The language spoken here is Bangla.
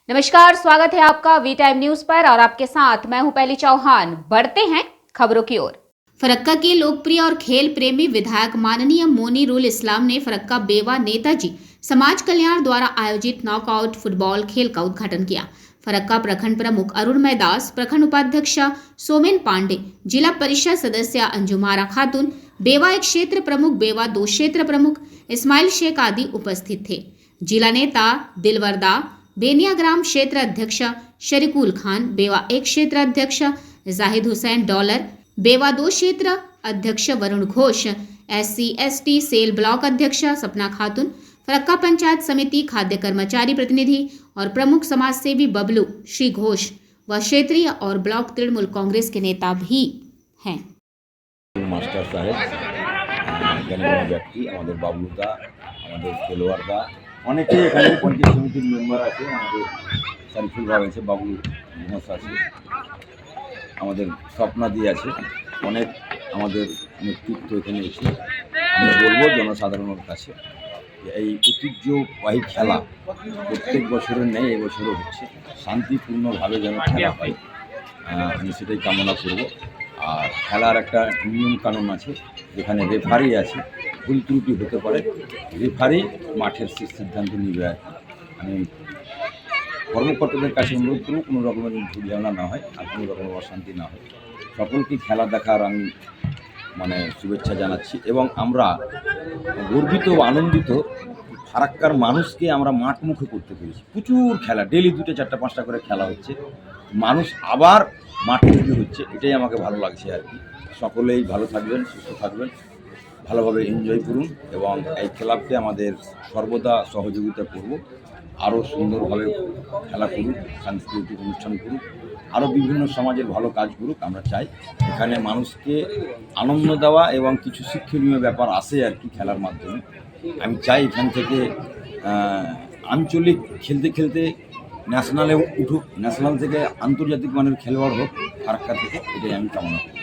नमस्कार, स्वागत है आपका वी टाइम न्यूज पर और आपके साथ मैं हूं पहली चौहान। बढ़ते हैं खबरों की ओर। फरक्का के लोकप्रिय और खेल प्रेमी विधायक माननीय मोनीरुल इस्लाम ने फरक्का बेवा नेताजी समाज कल्याण द्वारा आयोजित नॉकआउट फुटबॉल खेल का उद्घाटन किया। फरक्का प्रखंड प्रमुख अरुणमय दास, प्रखंड उपाध्यक्ष सोमेन पांडे, जिला परिषद सदस्य अंजुमारा खातून, बेवा एक क्षेत्र प्रमुख, बेवा दो क्षेत्र प्रमुख इस्माइल शेख आदि उपस्थित थे। जिला नेता दिलवरदा, बेनिया ग्राम क्षेत्र अध्यक्ष शरीकुल खान, बेवा एक क्षेत्र अध्यक्ष जाहिद हुसैन डॉलर, बेवा दो क्षेत्र अध्यक्ष Varun Ghosh, SC/ST cell block अध्यक्ष सपना खातून, फरक्का पंचायत समिति खाद्य कर्मचारी प्रतिनिधि और प्रमुख समाज सेवी बबलू श्री घोष व क्षेत्रीय और ब्लॉक तृणमूल कांग्रेस के नेता भी हैं। मास्टर साहेब জ্ঞানীগুণী ব্যক্তি আমাদের বাবলুদা, আমাদের খেলোয়াড়দা, অনেকেই এখানে পঞ্চায়েত সমিতির মেম্বার আছে, আমাদের সারিফুল ভাই আছে, বাবলু ঘোষ আছে, আমাদের স্বপ্নাদি আছে, অনেক আমাদের নেতৃত্ব এখানে এসে আমি বলবো জনসাধারণের কাছে এই ঐতিহ্যবাহী খেলা প্রত্যেক বছরের নেই, এবছরও হচ্ছে, শান্তিপূর্ণভাবে যেন খেলা হয়, আমি সেটাই কামনা করব। আর খেলার একটা নিয়ম কানুন আছে, যেখানে রেফারি আছে, ভুল ত্রুটি হতে পারে, রেফারি মাঠের সিদ্ধান্ত নিবে। আর আমি কর্মকর্তাদের কাছে অনুরোধ করব কোনো রকমের ভুল ঝামেলা না হয় আর কোনো রকমের অশান্তি না হয়। সকলকে খেলা দেখার আমি শুভেচ্ছা জানাচ্ছি এবং আমরা গর্বিত ও আনন্দিত ফারাক্কার মানুষকে আমরা মাঠমুখী করতে পেরেছি। প্রচুর খেলা, ডেলি 2টা 4টা 5টা করে খেলা হচ্ছে, মানুষ আবার মাঠমুখী হচ্ছে, এটাই আমাকে ভালো লাগছে আর কি। সকলেই ভালো থাকবেন, সুস্থ থাকবেন, ভালোভাবে এনজয় করুন এবং এই ক্লাবকে আমাদের সর্বদা সহযোগিতা করব, আরও সুন্দরভাবে খেলা করুক, সাংস্কৃতিক অনুষ্ঠান করুক, আরও বিভিন্ন সমাজের ভালো কাজ করুক। আমরা চাই এখানে মানুষকে আনন্দ দেওয়া এবং কিছু শিক্ষণীয় ব্যাপার আসে আর কি খেলার মাধ্যমে। আমি চাই এখান থেকে আঞ্চলিক খেলতে খেলতে ন্যাশনালে উঠুক, ন্যাশনাল থেকে আন্তর্জাতিক মানের খেলোয়াড় হোক ফারাক্কা থেকে, এটাই আমি কামনা করি।